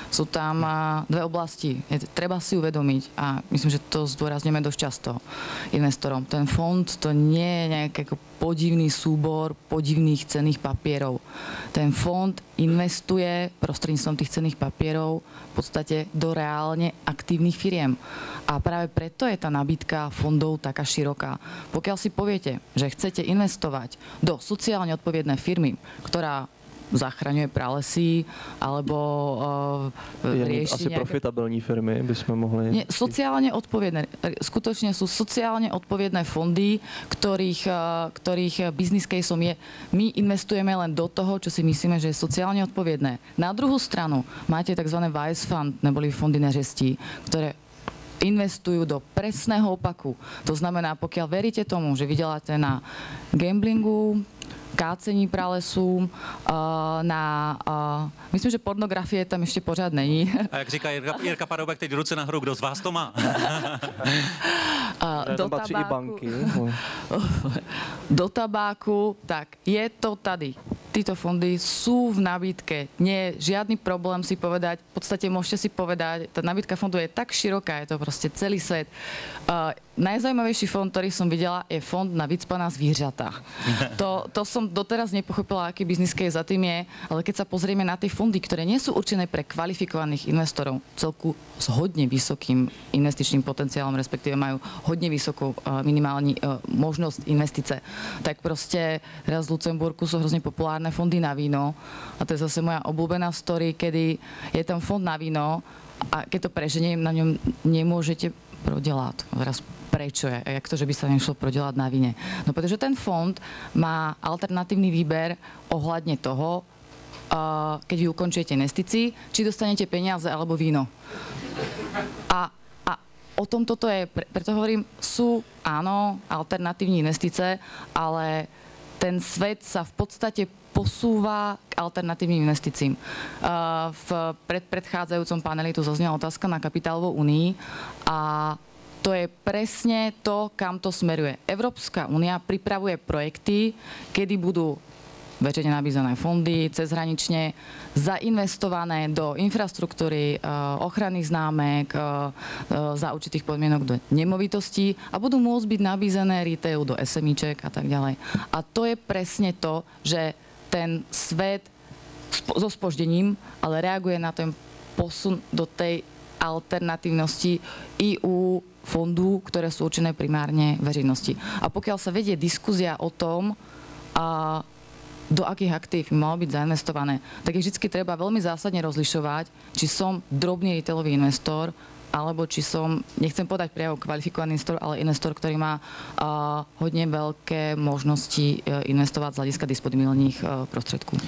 Sú tam dve oblasti. Treba si uvedomiť, a myslím, že to zdôrazňujeme dosť často investorom. Ten fond to nie je nejaký ako podivný súbor podivných cenných papierov. Ten fond investuje prostredníctvom tých cenných papierov v podstate do reálne aktívnych firiem. A práve preto je tá nabídka fondov taká široká. Pokiaľ si poviete, že chcete investovať do sociálne odpovednej firmy, ktorá zachraňuje pralesy, alebo rieši asi nejaké... profitabilní firmy by sme mohli... Nie, sociálne odpovedné. Skutočne sú sociálne odpovedné fondy, ktorých business caseom je, my investujeme len do toho, čo si myslíme, že je sociálne odpovedné. Na druhú stranu máte tzv. Vice Fund, neboli fondy neřestí, ktoré investujú do presného opaku. To znamená, pokiaľ veríte tomu, že vydeláte na gamblingu, kácení pralesu, myslím, že pornografie tam ešte pořád není. A jak říká Jirka Paroubek, teď ruce nahoru, kdo z vás to má? Do tabáku, tak je to tady. Títo fondy sú v nabídke. Nie je žiadny problém si povedať, v podstate môžete si povedať, tá nabídka fondu je tak široká, je to proste celý svet. Najzaujímavejší fond, ktorý som videla, je fond na vycpaná zvířatá. To som doteraz nepochopila, aký business case za tým je, ale keď sa pozrieme na tie fondy, ktoré nie sú určené pre kvalifikovaných investorov, celku s hodne vysokým investičným potenciálom, respektíve majú hodne vysokú minimálnu možnosť investice, tak proste teraz v Lucemburku sú hrozne populárne fondy na víno. A to je zase moja obľúbená story, kedy je tam fond na víno a keď to preženiem, na ňom nemôžete prodelať. Teraz prečo je? Jak to, že by sa nešlo prodelať na víne? No pretože ten fond má alternatívny výber ohľadne toho, keď vy ukončujete investícii, či dostanete peniaze alebo víno. A o tom toto je, preto hovorím, sú áno, alternatívne investície, ale ten svet sa v podstate posúva k alternatívnym investíciám. V predchádzajúcom paneli tu zaznela otázka na kapitálovú únii a to je presne to, kam to smeruje. Európska únia pripravuje projekty, kedy budú verejne nabízané fondy, cezhranične zainvestované do infraštruktúry, ochranných známek, za určitých podmienok do nemovitostí a budú môcť byť nabízané retailu do SMIček a tak ďalej. A to je presne to, že ten svet so spoždením, ale reaguje na ten posun do tej alternatívnosti i u fondu, ktoré sú určené primárne verejnosti. A pokiaľ sa vedie diskuzia o tom, do akých aktív malo byť zainvestované, tak je vždy treba veľmi zásadne rozlišovať, či som drobný retailový investor, alebo či som, nechcem povedať priamo kvalifikovaný investor, ale investor, ktorý má hodne veľké možnosti investovať z hľadiska disponibilných prostriedkov.